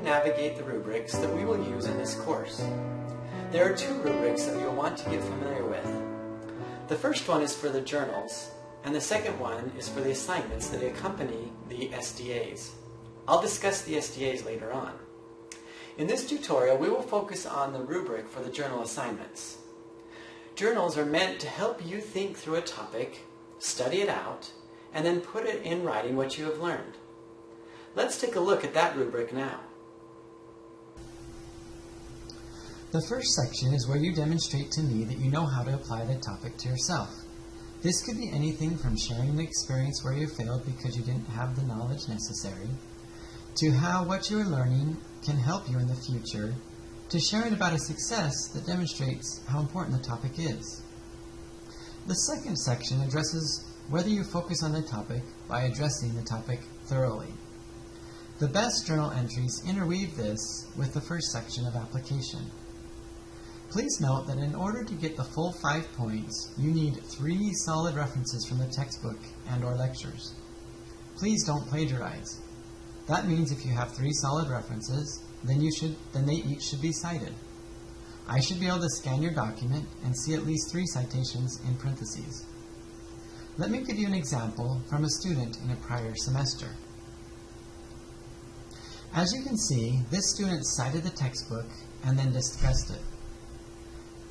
navigate the rubrics that we will use in this course. There are two rubrics that you'll want to get familiar with. The first one is for the journals, and the second one is for the assignments that accompany the SDAs. I'll discuss the SDAs later on. In this tutorial, we will focus on the rubric for the journal assignments. Journals are meant to help you think through a topic, study it out, and then put it in writing what you have learned. Let's take a look at that rubric now. The first section is where you demonstrate to me that you know how to apply the topic to yourself. This could be anything from sharing an experience where you failed because you didn't have the knowledge necessary, to how what you are learning can help you in the future, to sharing about a success that demonstrates how important the topic is. The second section addresses whether you focus on the topic by addressing the topic thoroughly. The best journal entries interweave this with the first section of application. Please note that in order to get the full 5 points, you need 3 solid references from the textbook and/or lectures. Please don't plagiarize. That means if you have 3 solid references, then they each should be cited. I should be able to scan your document and see at least 3 citations in parentheses. Let me give you an example from a student in a prior semester. As you can see, this student cited the textbook and then discussed it.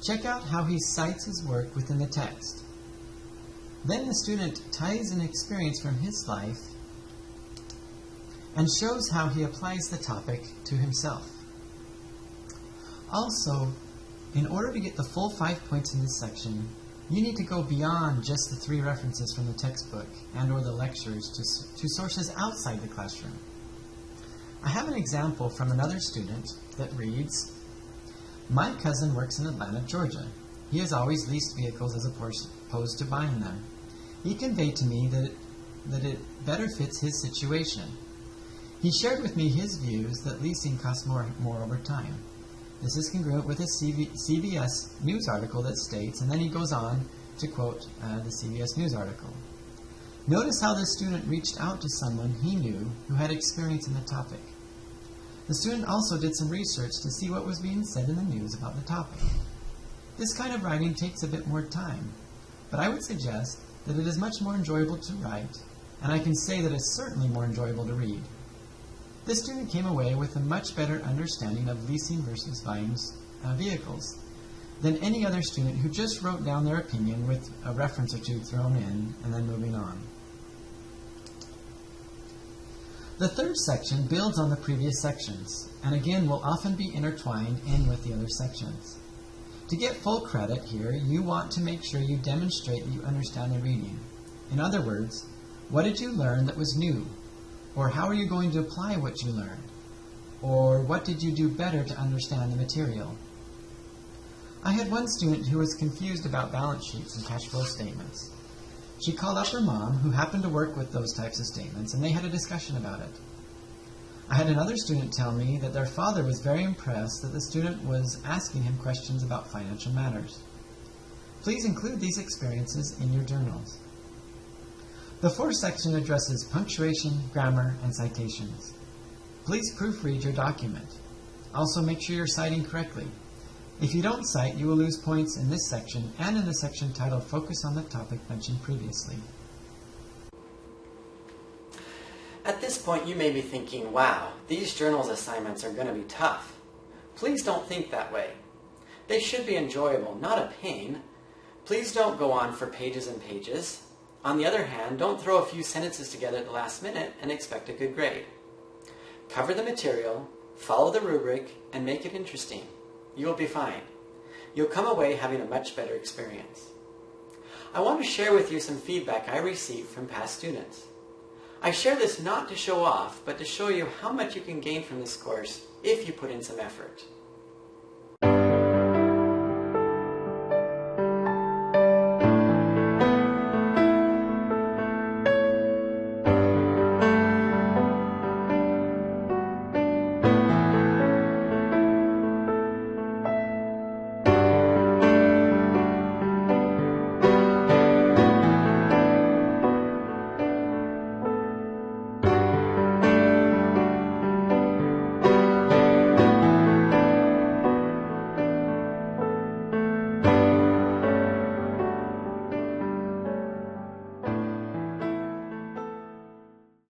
Check out how he cites his work within the text. Then the student ties an experience from his life and shows how he applies the topic to himself. Also, in order to get the full 5 points in this section, you need to go beyond just the 3 references from the textbook and/or the lectures to sources outside the classroom. I have an example from another student that reads, "My cousin works in Atlanta, Georgia. He has always leased vehicles as opposed to buying them. He conveyed to me that it better fits his situation. He shared with me his views that leasing costs more over time. This is congruent with a CBS News article that states," and then he goes on to quote the CBS News article. Notice how this student reached out to someone he knew who had experience in the topic. The student also did some research to see what was being said in the news about the topic. This kind of writing takes a bit more time, but I would suggest that it is much more enjoyable to write, and I can say that it's certainly more enjoyable to read. This student came away with a much better understanding of leasing versus buying vehicles than any other student who just wrote down their opinion with a reference or 2 thrown in and then moving on. The third section builds on the previous sections, and again will often be intertwined in with the other sections. To get full credit here, you want to make sure you demonstrate that you understand the reading. In other words, what did you learn that was new? Or how are you going to apply what you learned? Or what did you do better to understand the material? I had one student who was confused about balance sheets and cash flow statements. She called up her mom, who happened to work with those types of statements, and they had a discussion about it. I had another student tell me that their father was very impressed that the student was asking him questions about financial matters. Please include these experiences in your journals. The fourth section addresses punctuation, grammar, and citations. Please proofread your document. Also make sure you're citing correctly. If you don't cite, you will lose points in this section and in the section titled Focus on the Topic mentioned previously. At this point, you may be thinking, wow, these journals assignments are going to be tough. Please don't think that way. They should be enjoyable, not a pain. Please don't go on for pages and pages. On the other hand, don't throw a few sentences together at the last minute and expect a good grade. Cover the material, follow the rubric, and make it interesting. You will be fine. You'll come away having a much better experience. I want to share with you some feedback I received from past students. I share this not to show off, but to show you how much you can gain from this course if you put in some effort.